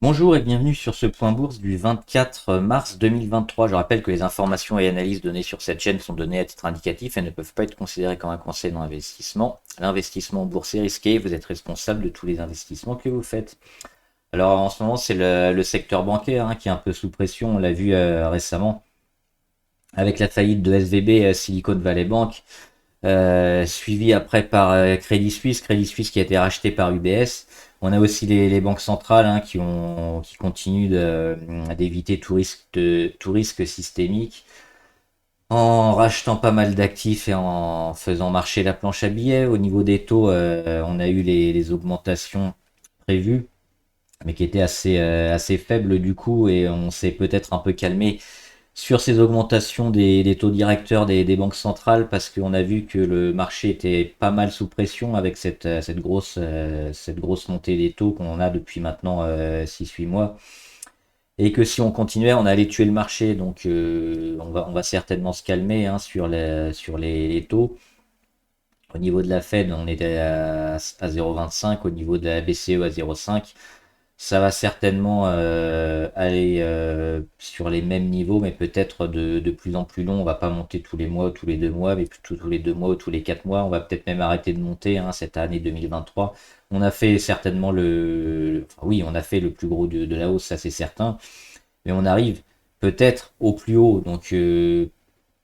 Bonjour et bienvenue sur ce point bourse du 24 mars 2023. Je rappelle que les informations et analyses données sur cette chaîne sont données à titre indicatif et ne peuvent pas être considérées comme un conseil dans l'investissement. L'investissement en bourse est risqué, vous êtes responsable de tous les investissements que vous faites. Alors en ce moment c'est le secteur bancaire qui est un peu sous pression, on l'a vu récemment avec la faillite de SVB, Silicon Valley Bank, suivi après par Credit Suisse qui a été racheté par UBS. On a aussi les banques centrales qui continuent d'éviter tout risque systémique en rachetant pas mal d'actifs et en faisant marcher la planche à billets. Au niveau des taux, on a eu les augmentations prévues, mais qui étaient assez faibles du coup, et on s'est peut-être un peu calmé sur ces augmentations des taux directeurs des banques centrales parce qu'on a vu que le marché était pas mal sous pression avec cette grosse montée des taux qu'on a depuis maintenant 6-8 mois et que si on continuait on allait tuer le marché, donc on va certainement se calmer sur les taux. Au niveau de la Fed on était à 0,25, au niveau de la BCE à 0,5. Ça va certainement aller sur les mêmes niveaux, mais peut-être de plus en plus long. On va pas monter tous les mois, tous les 2 mois, mais plutôt tous les 2 mois ou tous les 4 mois. On va peut-être même arrêter de monter cette année 2023. On a fait certainement enfin, oui, on a fait le plus gros de la hausse, ça c'est certain. Mais on arrive peut-être au plus haut, donc une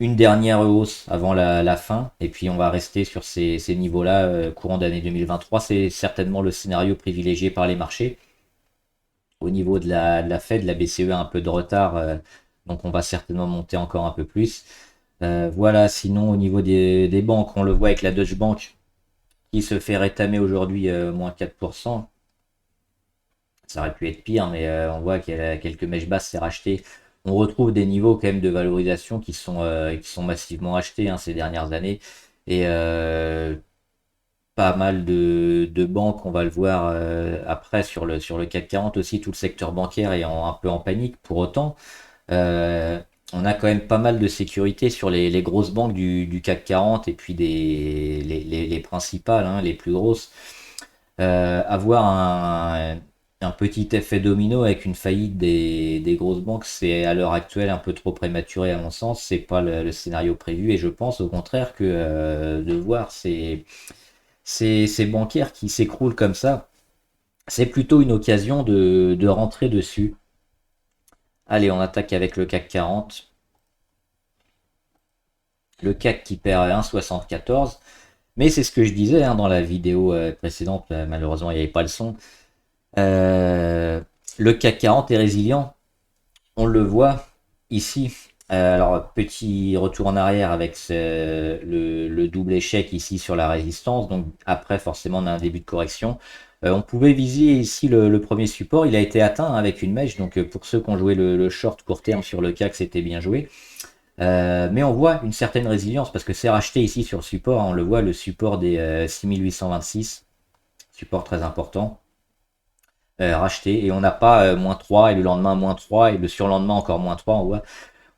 dernière hausse avant la fin, et puis on va rester sur ces niveaux-là courant d'année 2023. C'est certainement le scénario privilégié par les marchés. Au niveau de la Fed, la BCE a un peu de retard, donc on va certainement monter encore un peu plus. Voilà, sinon au niveau des banques, on le voit avec la Deutsche Bank qui se fait rétamer aujourd'hui moins 4%. Ça aurait pu être pire, mais on voit qu'il y a quelques mèches basses, c'est racheté. On retrouve des niveaux quand même de valorisation qui sont massivement achetés ces dernières années. Et pas mal de banques, on va le voir après sur le CAC 40 aussi, tout le secteur bancaire est un peu en panique. Pour autant, euh, on a quand même pas mal de sécurité sur les grosses banques du CAC 40 et puis les principales, les plus grosses. Avoir un petit effet domino avec une faillite des grosses banques, c'est à l'heure actuelle un peu trop prématuré à mon sens. C'est pas le scénario prévu, et je pense au contraire que de voir ces bancaires qui s'écroulent comme ça, c'est plutôt une occasion de rentrer dessus. Allez, on attaque avec le CAC 40. Le CAC qui perd 1,74. Mais c'est ce que je disais dans la vidéo précédente, malheureusement il n'y avait pas le son. Euh, le CAC 40 est résilient, on le voit ici. Alors, petit retour en arrière avec le double échec ici sur la résistance. Donc après, forcément, on a un début de correction. On pouvait viser ici le premier support. Il a été atteint avec une mèche. Donc pour ceux qui ont joué le short court terme sur le CAC, c'était bien joué. Mais on voit une certaine résilience parce que c'est racheté ici sur le support. On le voit, le support des 6826. Support très important. Racheté. Et on n'a pas moins 3 et le lendemain moins 3 et le surlendemain encore moins 3.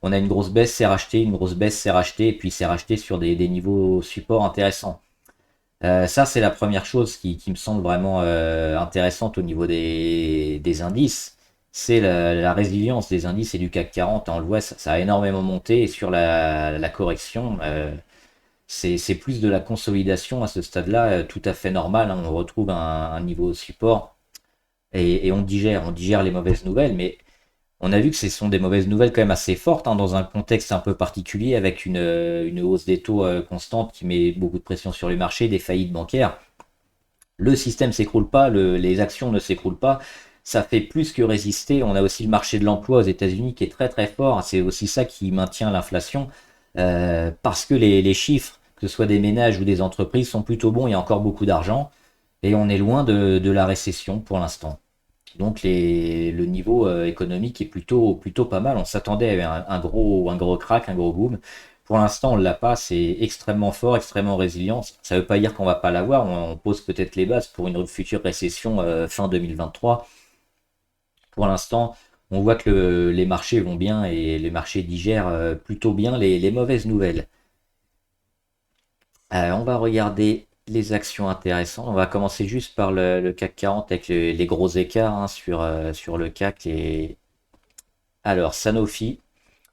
On a une grosse baisse, c'est racheté, une grosse baisse, c'est racheté, et puis c'est racheté sur des niveaux support intéressants. Ça, c'est la première chose qui me semble vraiment intéressante au niveau des indices. C'est la résilience des indices et du CAC 40. On le voit, ça a énormément monté, et sur la correction, c'est plus de la consolidation à ce stade-là, tout à fait normal. On retrouve un niveau support, et on digère les mauvaises nouvelles, mais on a vu que ce sont des mauvaises nouvelles quand même assez fortes dans un contexte un peu particulier avec une hausse des taux constante qui met beaucoup de pression sur les marchés, des faillites bancaires. Le système s'écroule pas, les actions ne s'écroulent pas. Ça fait plus que résister. On a aussi le marché de l'emploi aux États-Unis qui est très très fort. C'est aussi ça qui maintient l'inflation parce que les chiffres, que ce soit des ménages ou des entreprises, sont plutôt bons. Il y a encore beaucoup d'argent et on est loin de la récession pour l'instant. Donc le niveau économique est plutôt pas mal. On s'attendait à un gros crack, un gros boom. Pour l'instant, on l'a pas. C'est extrêmement fort, extrêmement résilient. Ça veut pas dire qu'on va pas l'avoir. On pose peut-être les bases pour une future récession fin 2023. Pour l'instant, on voit que les marchés vont bien et les marchés digèrent plutôt bien les mauvaises nouvelles. On va regarder les actions intéressantes. On va commencer juste par le CAC 40 avec les gros écarts hein, sur le CAC. Alors, Sanofi.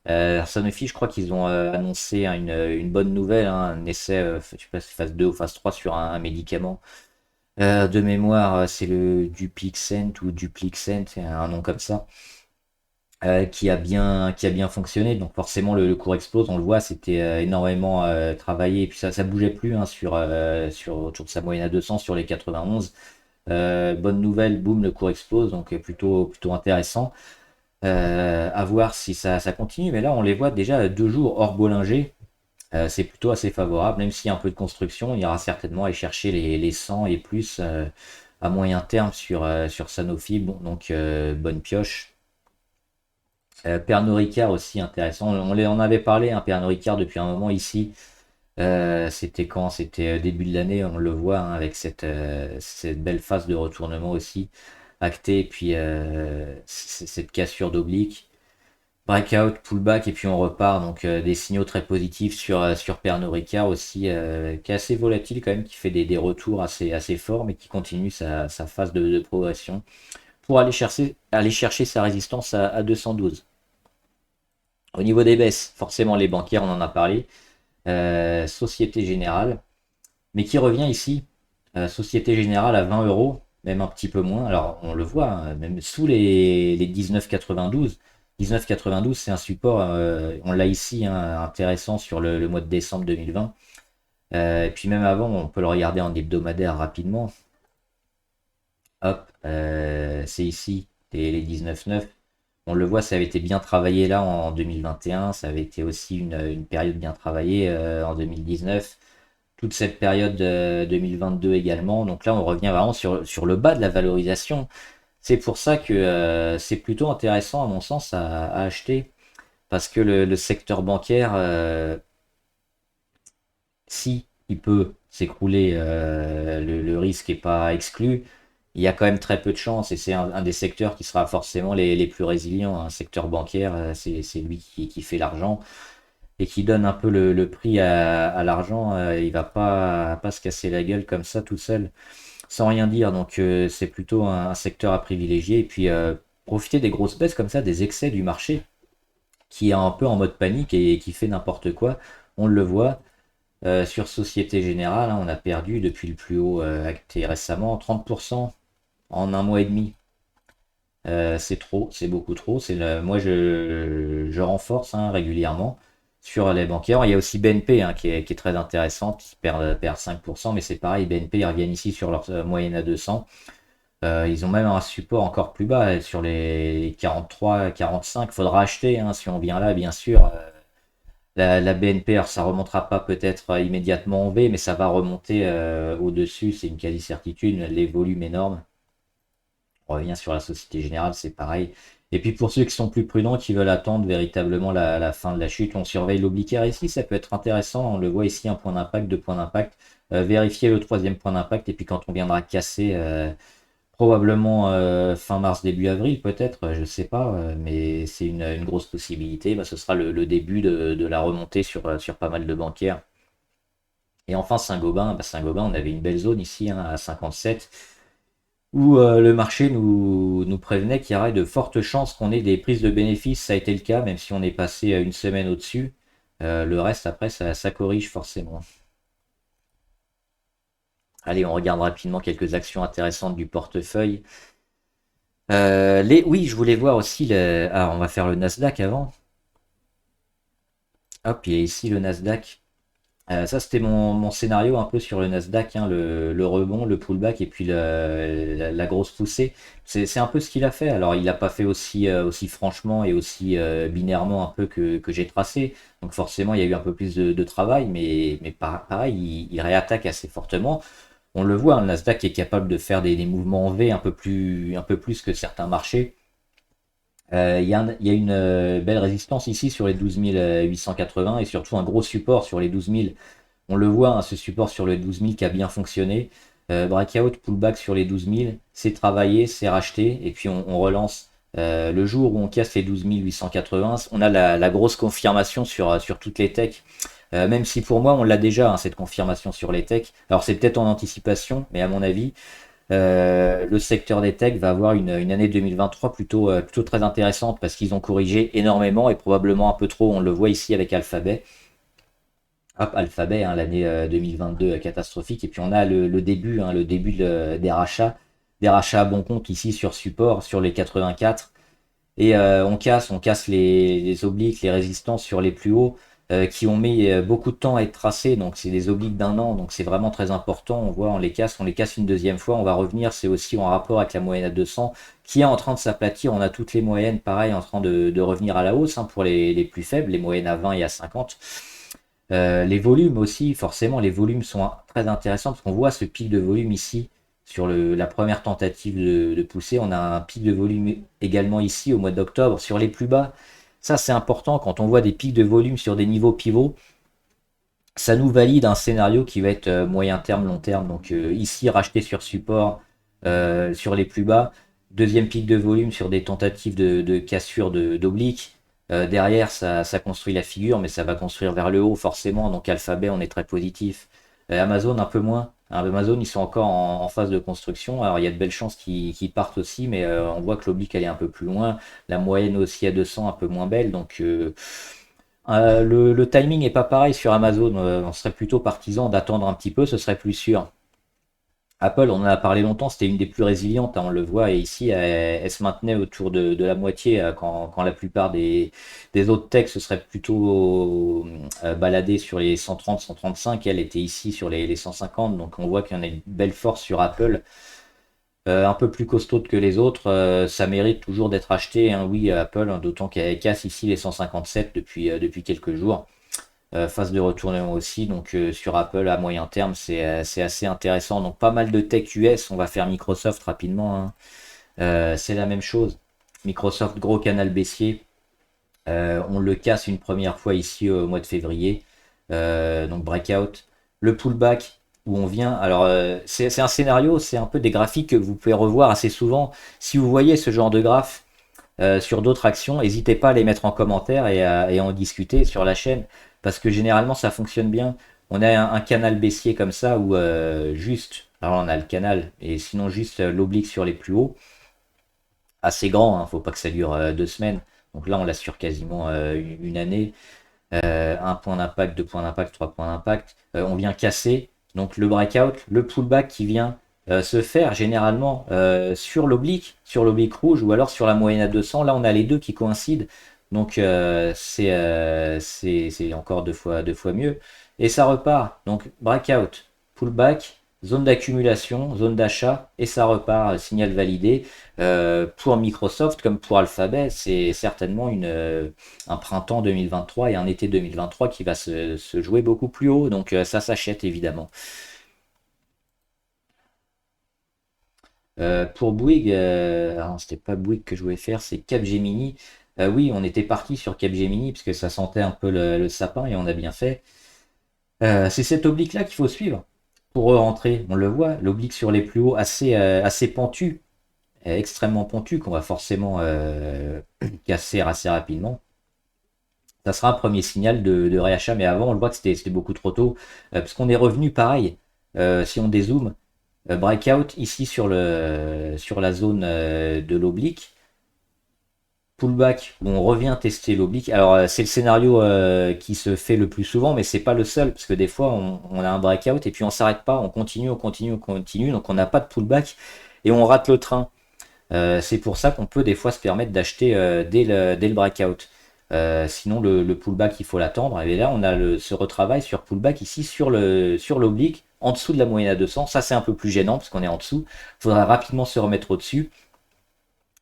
Sanofi, je crois qu'ils ont annoncé hein, une bonne nouvelle, hein, un essai, je sais pas si phase 2 ou phase 3 sur un médicament. De mémoire, c'est le Dupixent ou Duplixent, c'est un nom comme ça. Qui a bien fonctionné. Donc forcément le cours explose, on le voit, c'était énormément travaillé et puis ça bougeait plus hein, sur autour de sa moyenne à 200 sur les 91. Bonne nouvelle, boum, le cours explose, donc plutôt intéressant. À voir si ça continue, mais là on les voit déjà 2 jours hors Bollinger. C'est plutôt assez favorable, même s'il y a un peu de construction, il y aura certainement à aller chercher les 100 et plus à moyen terme sur Sanofi. Bon, donc bonne pioche. Pernod Ricard aussi intéressant. On avait parlé, hein, Pernod Ricard depuis un moment ici. C'était quand? C'était début de l'année, on le voit hein, avec cette belle phase de retournement aussi actée, et puis cette cassure d'oblique. Breakout, pullback, et puis on repart. Donc des signaux très positifs sur Pernod Ricard aussi, qui est assez volatile quand même, qui fait des retours assez forts, mais qui continue sa phase de progression pour aller chercher sa résistance à 212. Au niveau des baisses, forcément les banquières, on en a parlé. Société Générale, mais qui revient ici. Société Générale à 20 euros, même un petit peu moins. Alors on le voit, hein, même sous les 19,92. 19,92 c'est un support, on l'a ici, hein, intéressant sur le mois de décembre 2020. Et puis même avant, on peut le regarder en hebdomadaire rapidement. Hop, c'est ici les 19,9. On le voit, ça avait été bien travaillé là en 2021, ça avait été aussi une période bien travaillée en 2019, toute cette période 2022 également. Donc là, on revient vraiment sur le bas de la valorisation. C'est pour ça que c'est plutôt intéressant, à mon sens, à acheter, parce que le secteur bancaire, si il peut s'écrouler, le risque n'est pas exclu. Il y a quand même très peu de chance et c'est un des secteurs qui sera forcément les plus résilients. Un secteur bancaire, c'est lui qui fait l'argent et qui donne un peu le prix à l'argent. Il va pas se casser la gueule comme ça tout seul, sans rien dire. Donc c'est plutôt un secteur à privilégier. Et puis profiter des grosses baisses comme ça, des excès du marché qui est un peu en mode panique et qui fait n'importe quoi. On le voit. Sur Société Générale, hein, on a perdu depuis le plus haut acté récemment 30% en un mois et demi. C'est trop, c'est beaucoup trop. Moi, je renforce hein, régulièrement sur les bancaires. Il y a aussi BNP hein, qui est très intéressante, qui perd 5%, mais c'est pareil, BNP, ils reviennent ici sur leur moyenne à 200. Ils ont même un support encore plus bas sur les 43, 45. Faudra acheter hein, si on vient là, bien sûr. La BNP, alors ça remontera pas peut-être immédiatement en V, mais ça va remonter au-dessus, c'est une quasi-certitude, les volumes énormes. On revient sur la Société Générale, c'est pareil. Et puis pour ceux qui sont plus prudents, qui veulent attendre véritablement la fin de la chute, on surveille l'obliquaire ici, ça peut être intéressant. On le voit ici, un point d'impact, deux points d'impact. Vérifier le troisième point d'impact, et puis quand on viendra casser, probablement fin mars, début avril, peut-être, je sais pas, mais c'est une grosse possibilité. Bah, ce sera le début de la remontée sur pas mal de bancaires. Et enfin Saint-Gobain, Saint-Gobain, on avait une belle zone ici hein, à 57 où le marché nous prévenait qu'il y aurait de fortes chances qu'on ait des prises de bénéfices. Ça a été le cas, même si on est passé une semaine au-dessus. Le reste, après, ça corrige forcément. Allez, on regarde rapidement quelques actions intéressantes du portefeuille. Oui, je voulais voir aussi. On va faire le Nasdaq avant. Hop, il y a ici le Nasdaq. Ça, c'était mon scénario un peu sur le Nasdaq, hein, le rebond, le pullback et puis la grosse poussée. C'est un peu ce qu'il a fait. Alors, il n'a pas fait aussi franchement et aussi binairement un peu que j'ai tracé. Donc, forcément, il y a eu un peu plus de travail, mais pareil, il réattaque assez fortement. On le voit, hein, le Nasdaq est capable de faire des mouvements en V un peu plus que certains marchés. Il y a une belle résistance ici sur les 12 880 et surtout un gros support sur les 12 000. On le voit, hein, ce support sur les 12 000 qui a bien fonctionné. Breakout, pullback sur les 12 000, c'est travaillé, c'est racheté et puis on relance. Le jour où on casse les 12 880, on a la grosse confirmation sur toutes les techs. Même si pour moi on l'a déjà, hein, cette confirmation sur les techs. Alors c'est peut-être en anticipation, mais à mon avis, le secteur des techs va avoir une année 2023 plutôt très intéressante parce qu'ils ont corrigé énormément et probablement un peu trop. On le voit ici avec Alphabet. Hop, Alphabet, hein, l'année 2022 catastrophique. Et puis on a le début, hein, le début des rachats à bon compte ici sur support, sur les 84. Et on casse les obliques, les résistances sur les plus hauts qui ont mis beaucoup de temps à être tracés. Donc c'est des obliques d'un an, donc c'est vraiment très important. On voit, on les casse une deuxième fois, on va revenir. C'est aussi en rapport avec la moyenne à 200 qui est en train de s'aplatir. On a toutes les moyennes, pareil, en train de revenir à la hausse, hein, pour les plus faibles, les moyennes à 20 et à 50. Les volumes aussi, forcément, les volumes sont très intéressants parce qu'on voit ce pic de volume ici sur la première tentative de pousser. On a un pic de volume également ici au mois d'octobre sur les plus bas. Ça, c'est important quand on voit des pics de volume sur des niveaux pivots. Ça nous valide un scénario qui va être moyen terme, long terme. Donc ici, racheter sur support sur les plus bas. Deuxième pic de volume sur des tentatives de cassure d'oblique. Derrière, ça construit la figure, mais ça va construire vers le haut forcément. Donc Alphabet, on est très positif. Amazon, un peu moins. Amazon, ils sont encore en phase de construction. Alors il y a de belles chances qu'ils partent aussi, mais on voit que l'oblique, elle est un peu plus loin. La moyenne aussi à 200, un peu moins belle. Donc le timing n'est pas pareil sur Amazon. On serait plutôt partisan d'attendre un petit peu, ce serait plus sûr. Apple, on en a parlé longtemps, c'était une des plus résilientes, hein, on le voit, et ici, elle se maintenait autour de la moitié quand la plupart des autres techs se seraient plutôt baladés sur les 130, 135, elle était ici sur les 150, donc on voit qu'il y en a une belle force sur Apple, un peu plus costaud que les autres, ça mérite toujours d'être acheté, hein, oui, Apple, hein, d'autant qu'elle casse ici les 157 depuis quelques jours. Phase de retournement aussi, donc sur Apple à moyen terme, c'est assez intéressant. Donc pas mal de tech US, on va faire Microsoft rapidement, hein. C'est la même chose. Microsoft, gros canal baissier. On le casse une première fois ici au mois de février. Donc breakout. Le pullback où on vient. Alors c'est un scénario, c'est un peu des graphiques que vous pouvez revoir assez souvent. Si vous voyez ce genre de graphe sur d'autres actions, n'hésitez pas à les mettre en commentaire et à en discuter sur la chaîne, parce que généralement ça fonctionne bien. On a un canal baissier comme ça où juste, alors on a le canal, et sinon juste l'oblique sur les plus hauts, assez grand, hein, faut pas que ça dure 2 semaines. Donc là on l'a sur quasiment une année. Un point d'impact, 2 points d'impact, 3 points d'impact. On vient casser, donc le breakout, le pullback qui vient se faire généralement sur l'oblique rouge ou alors sur la moyenne à 200. Là, on a les deux qui coïncident, donc c'est encore deux fois mieux. Et ça repart, donc breakout, pullback, zone d'accumulation, zone d'achat, et ça repart, signal validé. Pour Microsoft comme pour Alphabet, c'est certainement un printemps 2023 et un été 2023 qui va se jouer beaucoup plus haut, donc ça s'achète évidemment. Pour Bouygues, alors c'était pas Bouygues que je voulais faire, c'est Capgemini. Oui, on était parti sur Capgemini parce que ça sentait un peu le sapin et on a bien fait. C'est cet oblique-là qu'il faut suivre pour rentrer. On le voit, l'oblique sur les plus hauts assez pentu, extrêmement pentu, qu'on va forcément casser assez rapidement. Ça sera un premier signal de réachat, mais avant on le voit que c'était beaucoup trop tôt, parce qu'on est revenu pareil. Si on dézoome, breakout ici sur la zone de l'oblique, pullback où on revient tester l'oblique. Alors c'est le scénario qui se fait le plus souvent, mais c'est pas le seul, parce que des fois on a un breakout et puis on s'arrête pas, on continue, on continue, on continue, donc on n'a pas de pullback et on rate le train. C'est pour ça qu'on peut des fois se permettre d'acheter dès le breakout. Sinon le pullback il faut l'attendre, et là on a ce retravail sur pullback ici sur l'oblique en dessous de la moyenne à 200. Ça c'est un peu plus gênant parce qu'on est en dessous, il faudra rapidement se remettre au-dessus.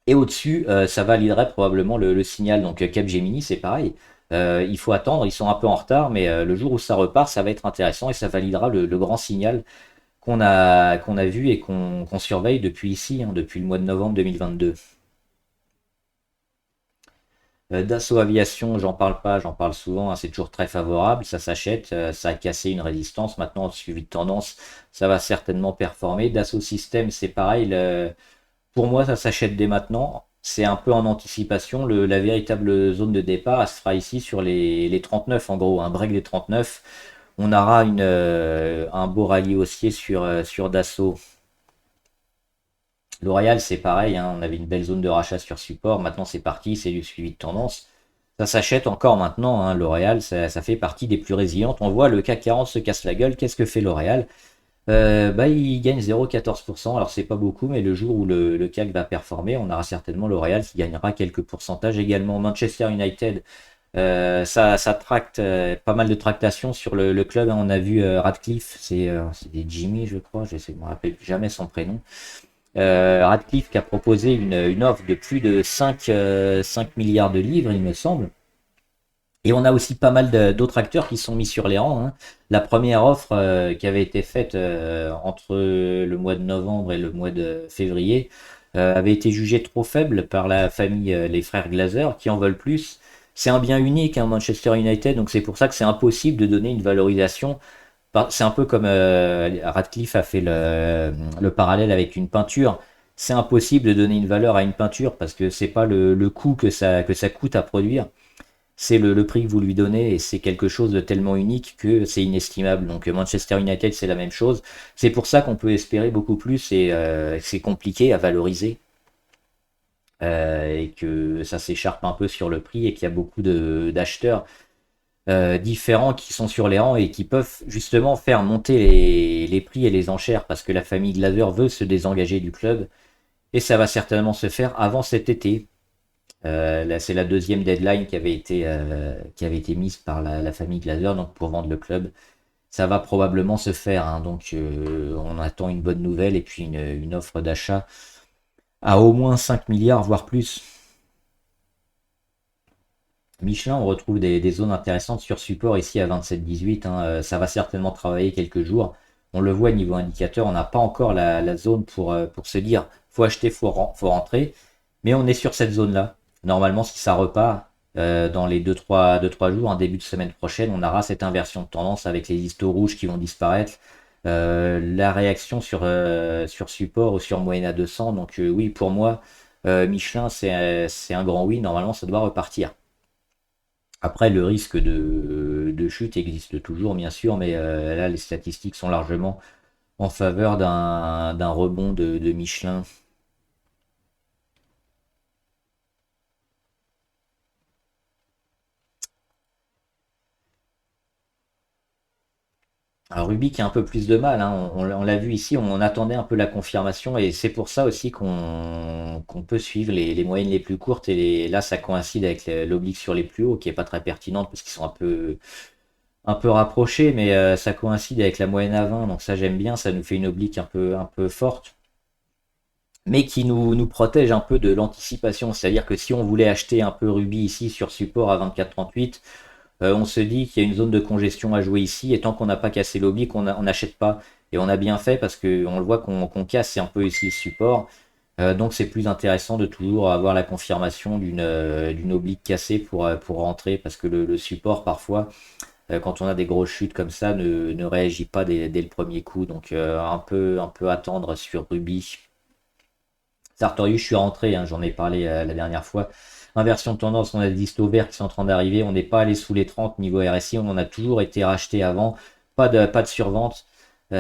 Et au-dessus, ça validerait probablement le signal. Donc Capgemini, c'est pareil. Il faut attendre, ils sont un peu en retard, mais le jour où ça repart, ça va être intéressant et ça validera le grand signal qu'on a vu et qu'on surveille depuis ici, hein, depuis le mois de novembre 2022. Dassault Aviation, j'en parle pas, j'en parle souvent, hein, c'est toujours très favorable, ça s'achète, ça a cassé une résistance, maintenant suivi de tendance, ça va certainement performer. Dassault Systèmes, c'est pareil, pour moi ça s'achète dès maintenant, c'est un peu en anticipation. La véritable zone de départ, elle se fera ici sur les 39 en gros, un break des 39. On aura un beau rallye haussier sur Dassault. L'Oréal, c'est pareil, hein, on avait une belle zone de rachat sur support. Maintenant, c'est parti, c'est du suivi de tendance. Ça s'achète encore maintenant, hein, L'Oréal, ça fait partie des plus résilientes. On voit le CAC 40 se casse la gueule. Qu'est-ce que fait L'Oréal? Bah, il gagne 0,14%. Alors, c'est pas beaucoup, mais le jour où le CAC va performer, on aura certainement L'Oréal qui gagnera quelques pourcentages également. Manchester United, ça tracte pas mal de tractations sur le club, hein. On a vu Radcliffe, c'est des Jimmy, je crois, je me rappelle jamais son prénom. Radcliffe qui a proposé une offre de plus de 5 milliards de livres, il me semble. Et on a aussi pas mal d'autres acteurs qui sont mis sur les rangs, hein. La première offre qui avait été faite entre le mois de novembre et le mois de février avait été jugée trop faible par la famille, les frères Glazer, qui en veulent plus. C'est un bien unique, hein, Manchester United, donc c'est pour ça que c'est impossible de donner une valorisation. C'est un peu comme Radcliffe a fait le parallèle avec une peinture. C'est impossible de donner une valeur à une peinture parce que c'est pas le coût que ça coûte à produire, c'est le prix que vous lui donnez et c'est quelque chose de tellement unique que c'est inestimable. Donc Manchester United, c'est la même chose. C'est pour ça qu'on peut espérer beaucoup plus et c'est compliqué à valoriser et que ça s'écharpe un peu sur le prix et qu'il y a beaucoup d'acheteurs différents qui sont sur les rangs et qui peuvent justement faire monter les prix et les enchères parce que la famille Glazer veut se désengager du club et ça va certainement se faire avant cet été. Là, c'est la deuxième deadline qui avait été mise par la famille Glazer donc pour vendre le club. Ça va probablement se faire, hein, donc on attend une bonne nouvelle et puis une offre d'achat à au moins 5 milliards, voire plus. Michelin, on retrouve des zones intéressantes sur support ici à 27,18, hein. Ça va certainement travailler quelques jours. On le voit niveau indicateur, on n'a pas encore la zone pour se dire faut acheter, faut rentrer. Mais on est sur cette zone-là. Normalement, si ça repart dans les 2-3 jours, un début de semaine prochaine, on aura cette inversion de tendance avec les listos rouges qui vont disparaître. La réaction sur support ou sur moyenne à 200. Donc oui, pour moi, Michelin, c'est un grand oui. Normalement, ça doit repartir. Après, le risque de chute existe toujours, bien sûr, mais là, les statistiques sont largement en faveur d'un rebond de Michelin. Alors Ruby qui a un peu plus de mal, hein, on l'a vu ici, on attendait un peu la confirmation et c'est pour ça aussi qu'on peut suivre les moyennes les plus courtes et là ça coïncide avec l'oblique sur les plus hauts qui est pas très pertinente parce qu'ils sont un peu rapprochés, mais ça coïncide avec la moyenne à 20, donc ça j'aime bien, ça nous fait une oblique un peu forte, mais qui nous protège un peu de l'anticipation, c'est-à-dire que si on voulait acheter un peu Ruby ici sur support à 24,38, on se dit qu'il y a une zone de congestion à jouer ici, et tant qu'on n'a pas cassé l'oblique, on n'achète pas. Et on a bien fait parce qu'on le voit qu'on casse un peu ici le support. Donc c'est plus intéressant de toujours avoir la confirmation d'une oblique cassée pour rentrer, parce que le support parfois, quand on a des grosses chutes comme ça, ne réagit pas dès le premier coup. Donc un peu attendre sur Ruby. Sartorius, je suis rentré, hein, j'en ai parlé la dernière fois. Inversion de tendance, on a des distos verts qui sont en train d'arriver. On n'est pas allé sous les 30 niveau RSI, on en a toujours été racheté avant. Pas de survente. On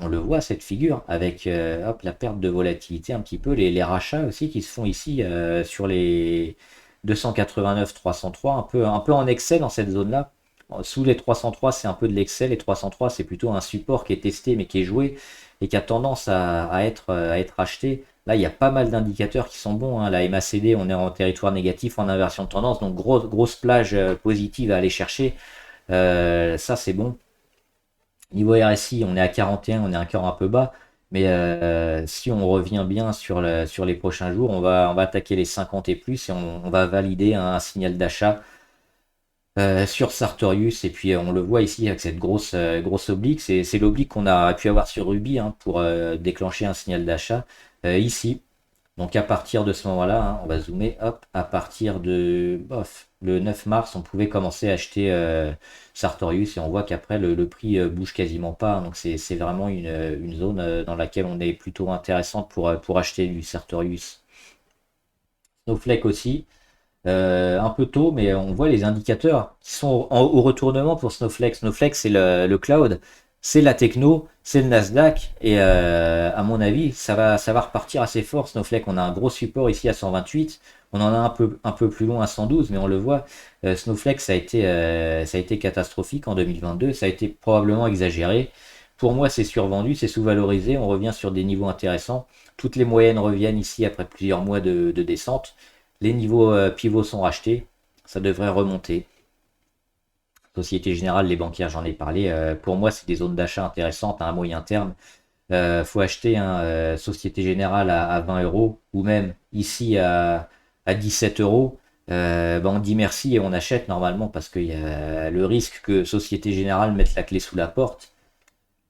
le voit cette figure avec hop, la perte de volatilité un petit peu. Les rachats aussi qui se font ici sur les 289-303, un peu en excès dans cette zone-là. Sous les 303, c'est un peu de l'excès. Les 303, c'est plutôt un support qui est testé mais qui est joué et qui a tendance à être acheté. Là, il y a pas mal d'indicateurs qui sont bons, hein. La MACD, on est en territoire négatif, en inversion de tendance, donc grosse plage positive à aller chercher. Ça, c'est bon. Niveau RSI, on est à 41, on est encore un peu bas. Mais si on revient bien sur les prochains jours, on va attaquer les 50 et plus et on va valider un signal d'achat sur Sartorius. Et puis on le voit ici avec cette grosse oblique. C'est l'oblique qu'on a pu avoir sur Ruby, hein, pour déclencher un signal d'achat ici. Donc à partir de ce moment-là, hein, on va zoomer, hop, à partir de le 9 mars, on pouvait commencer à acheter Sartorius et on voit qu'après le prix bouge quasiment pas, hein. Donc c'est vraiment une zone dans laquelle on est plutôt intéressante pour acheter du Sartorius. Snowflake aussi. Un peu tôt, mais on voit les indicateurs qui sont au retournement pour Snowflake. Snowflake, c'est le cloud, c'est la techno, c'est le Nasdaq, et à mon avis, ça va repartir assez fort. Snowflake, on a un gros support ici à 128, on en a un peu plus long à 112, mais on le voit. Snowflake, ça a été catastrophique en 2022, ça a été probablement exagéré. Pour moi, c'est survendu, c'est sous-valorisé, on revient sur des niveaux intéressants. Toutes les moyennes reviennent ici après plusieurs mois de descente. Les niveaux pivots sont rachetés, ça devrait remonter. Société Générale, les banquières, j'en ai parlé. Pour moi, c'est des zones d'achat intéressantes à un moyen terme. Faut acheter Société Générale à 20 euros ou même ici à 17 euros. On dit merci et on achète normalement parce qu'il y a le risque que Société Générale mette la clé sous la porte.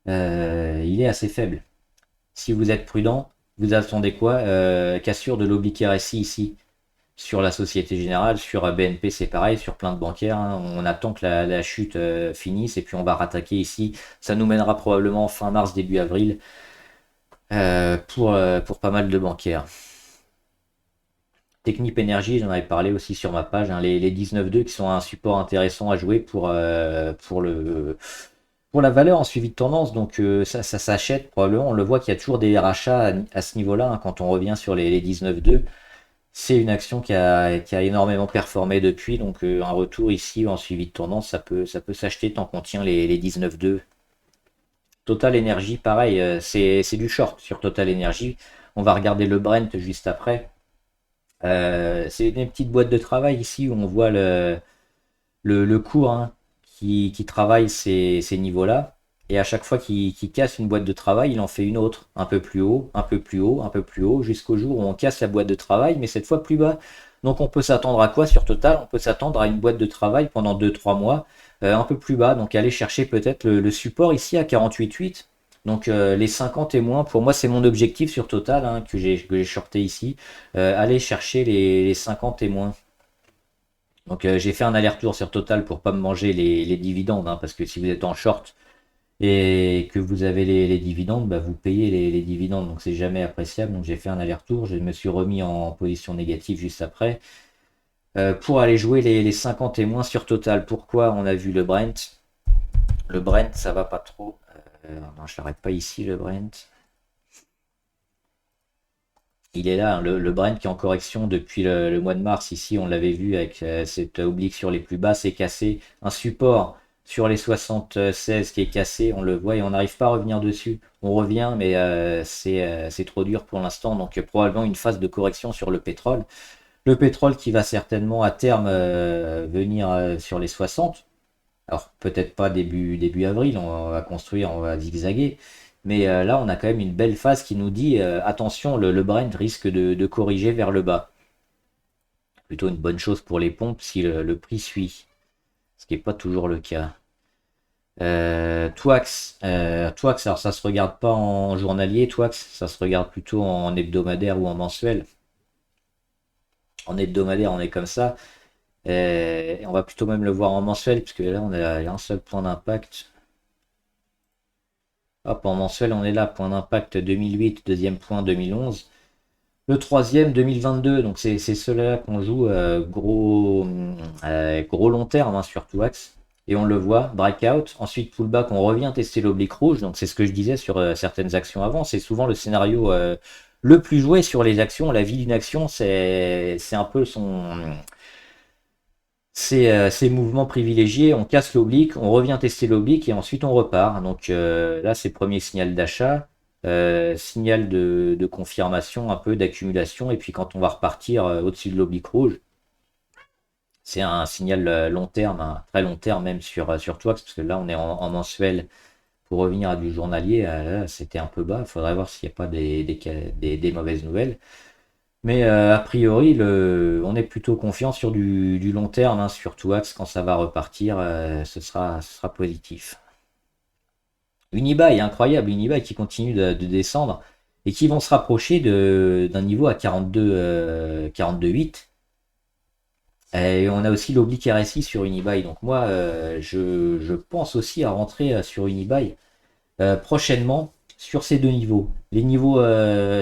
Il est assez faible. Si vous êtes prudent, vous attendez quoi? Cassure de l'oblique RSI ici sur la Société Générale, sur BNP c'est pareil, sur plein de bancaires, hein. On attend que la chute finisse et puis on va rattaquer ici. Ça nous mènera probablement fin mars, début avril pour pas mal de bancaires. Technip Énergie, j'en avais parlé aussi sur ma page, hein, les 19.2 qui sont un support intéressant à jouer pour la valeur en suivi de tendance. Donc ça s'achète probablement. On le voit qu'il y a toujours des rachats à ce niveau-là, hein, quand on revient sur les 19.2. C'est une action qui a énormément performé depuis, donc un retour ici en suivi de tendance, ça peut s'acheter tant qu'on tient les 19.2. Total Energy, pareil, c'est du short sur Total Energy. On va regarder le Brent juste après. C'est des petites boîtes de travail ici où on voit le cours, hein, qui travaille ces niveaux-là. Et à chaque fois qu'il casse une boîte de travail, il en fait une autre, un peu plus haut, un peu plus haut, un peu plus haut, jusqu'au jour où on casse la boîte de travail, mais cette fois plus bas. Donc on peut s'attendre à quoi sur Total? On peut s'attendre à une boîte de travail pendant 2-3 mois, un peu plus bas. Donc aller chercher peut-être le support ici à 48,8. Donc les 50 et moins, pour moi c'est mon objectif sur Total, hein, que j'ai shorté ici. Aller chercher les 50 et moins. Donc j'ai fait un aller-retour sur Total pour pas me manger les dividendes, hein, parce que si vous êtes en short et que vous avez les dividendes, bah, vous payez les dividendes, donc c'est jamais appréciable. Donc j'ai fait un aller-retour, je me suis remis en position négative juste après pour aller jouer les 50 et moins sur Total. Pourquoi? On a vu le Brent. Le Brent, ça va pas trop. Non, je l'arrête pas ici, le Brent. Il est là, hein, le Brent qui est en correction depuis le mois de mars. Ici, on l'avait vu avec cette oblique sur les plus bas, c'est cassé. Un support sur les 76 qui est cassé, on le voit et on n'arrive pas à revenir dessus. On revient, mais c'est trop dur pour l'instant. Donc probablement une phase de correction sur le pétrole. Le pétrole qui va certainement à terme venir sur les 60. Alors peut-être pas début avril, on va construire, on va zigzaguer. Mais là, on a quand même une belle phase qui nous dit attention, le Brent risque de corriger vers le bas. Plutôt une bonne chose pour les pompes si le prix suit, ce qui n'est pas toujours le cas. Twax, alors ça se regarde pas en journalier, Twax, ça se regarde plutôt en hebdomadaire ou en mensuel. En hebdomadaire, on est comme ça. On va plutôt même le voir en mensuel, puisque là, on a un seul point d'impact. Hop, en mensuel, on est là, point d'impact 2008, deuxième point 2011. Le troisième 2022, donc c'est ceux-là qu'on joue gros long terme, hein, sur Twax. Et on le voit, breakout, ensuite pullback, on revient tester l'oblique rouge. Donc c'est ce que je disais sur certaines actions avant. C'est souvent le scénario le plus joué sur les actions. La vie d'une action, c'est un peu ses mouvements privilégiés. On casse l'oblique, on revient tester l'oblique et ensuite on repart. Donc là, c'est premier signal d'achat. Signal de confirmation, un peu d'accumulation, et puis quand on va repartir au-dessus de l'oblique rouge, c'est un signal long terme, un très long terme même sur Twax, parce que là on est en mensuel. Pour revenir à du journalier, là c'était un peu bas, il faudrait voir s'il n'y a pas des mauvaises nouvelles. Mais a priori, on est plutôt confiant sur du long terme, hein, sur Twax. Quand ça va repartir, ce sera positif. Unibail, incroyable, Unibail qui continue de descendre et qui vont se rapprocher d'un niveau à 42,8. Et on a aussi l'oblique RSI sur Unibail. Donc moi, je pense aussi à rentrer sur Unibail prochainement sur ces deux niveaux. Les niveaux,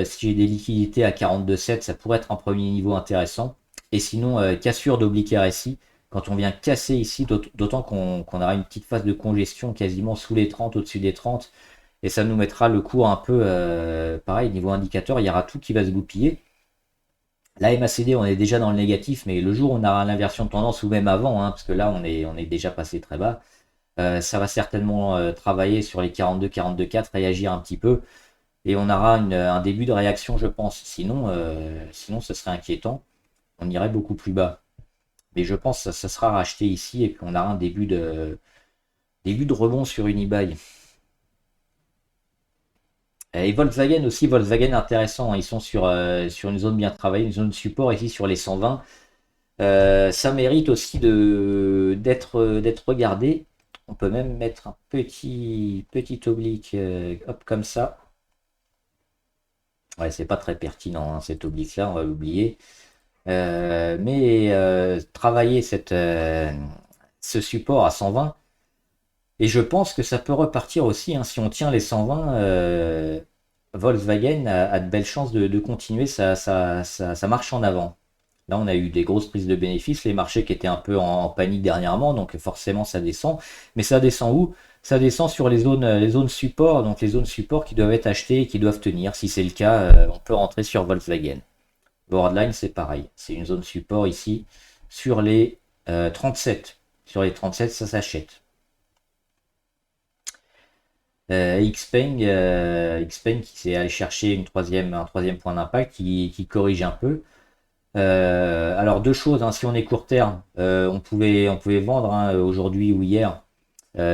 si j'ai des liquidités à 42,7, ça pourrait être un premier niveau intéressant. Et sinon, cassure d'oblique RSI, quand on vient casser ici, d'autant qu'on aura une petite phase de congestion quasiment sous les 30, au-dessus des 30, et ça nous mettra le cours un peu, pareil, niveau indicateur, il y aura tout qui va se goupiller. La MACD, on est déjà dans le négatif, mais le jour où on aura l'inversion de tendance, ou même avant, hein, parce que là, on est déjà passé très bas, ça va certainement travailler sur les 42, 42,4, réagir un petit peu, et on aura un début de réaction, je pense. Sinon, ce serait inquiétant. On irait beaucoup plus bas. Mais je pense que ça sera racheté ici, et puis on aura un début de rebond sur Unibail. Et Volkswagen aussi, Volkswagen intéressant, hein. Ils sont sur une zone bien travaillée, une zone de support ici sur les 120. Ça mérite aussi d'être regardé. On peut même mettre un petit oblique, hop, comme ça. Ouais, c'est pas très pertinent, hein, cet oblique-là, on va l'oublier. Mais travailler ce support à 120, et je pense que ça peut repartir aussi, hein, si on tient les 120, Volkswagen a de belles chances de continuer ça marche en avant. Là, on a eu des grosses prises de bénéfices, les marchés qui étaient un peu en panique dernièrement, donc forcément ça descend. Mais ça descend où? Ça descend sur les zones support, donc les zones support qui doivent être achetées et qui doivent tenir. Si c'est le cas, on peut rentrer sur Volkswagen. Boardline, c'est pareil. C'est une zone support ici sur les 37. Sur les 37, ça s'achète. Xpeng qui s'est allé chercher un troisième point d'impact qui corrige un peu. Alors deux choses, hein, si on est court terme, on pouvait vendre, hein, aujourd'hui ou hier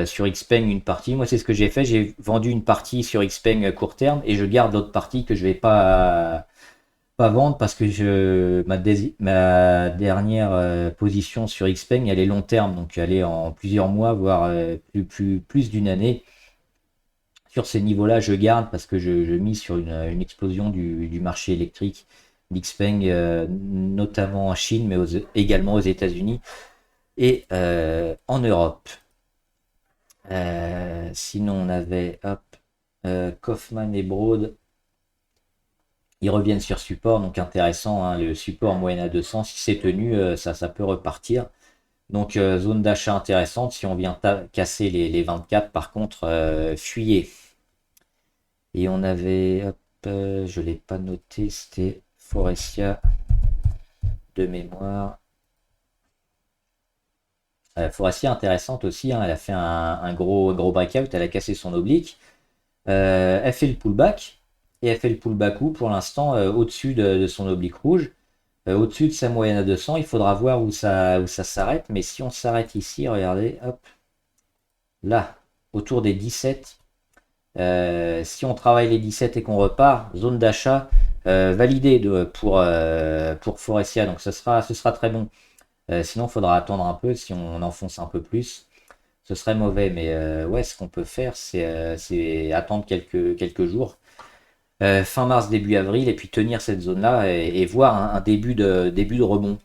sur Xpeng une partie. Moi c'est ce que j'ai fait, j'ai vendu une partie sur Xpeng court terme et je garde l'autre partie que je vais pas vendre parce que ma dernière position sur Xpeng elle est long terme, donc elle est en plusieurs mois, voire plus d'une année. Sur ces niveaux-là, je garde parce que je mise sur une explosion du marché électrique d'Xpeng, notamment en Chine, mais également aux États-Unis et en Europe. Sinon, on avait Kaufman et Broad. Ils reviennent sur support, donc intéressant, hein, le support en moyenne à 200, si c'est tenu, ça peut repartir. Donc zone d'achat intéressante, si on vient casser les 24, par contre, fuyez. Et on avait, hop, je ne l'ai pas noté, c'était Forestia de mémoire. Forestia intéressante aussi, hein, elle a fait un gros breakout, elle a cassé son oblique. Elle fait le pullback, et elle fait le pullback où pour l'instant au-dessus de son oblique rouge, au-dessus de sa moyenne à 200, il faudra voir où ça s'arrête, mais si on s'arrête ici, regardez, hop, là, autour des 17, si on travaille les 17 et qu'on repart, zone d'achat validée pour Forestia, donc ce sera très bon. Sinon, il faudra attendre un peu si on enfonce un peu plus. Ce serait mauvais, mais ouais, ce qu'on peut faire, c'est attendre quelques jours. Fin mars, début avril, et puis tenir cette zone-là et voir un début de rebond.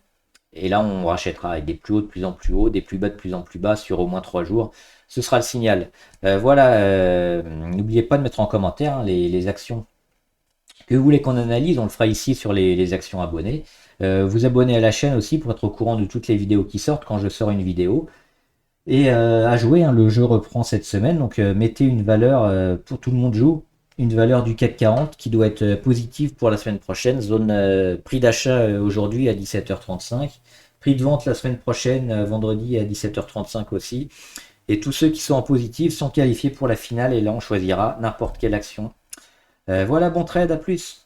Et là, on rachètera avec des plus hauts de plus en plus hauts, des plus bas de plus en plus bas sur au moins 3 jours. Ce sera le signal. Voilà, n'oubliez pas de mettre en commentaire, hein, les actions que vous voulez qu'on analyse. On le fera ici sur les actions abonnées. Vous abonnez à la chaîne aussi pour être au courant de toutes les vidéos qui sortent quand je sors une vidéo. Et à jouer, hein, le jeu reprend cette semaine, donc mettez une valeur pour tout le monde joue, une valeur du CAC 40 qui doit être positive pour la semaine prochaine. Zone prix d'achat aujourd'hui à 17h35, prix de vente la semaine prochaine, vendredi à 17h35 aussi. Et tous ceux qui sont en positif sont qualifiés pour la finale et là on choisira n'importe quelle action. Voilà, bon trade, à plus.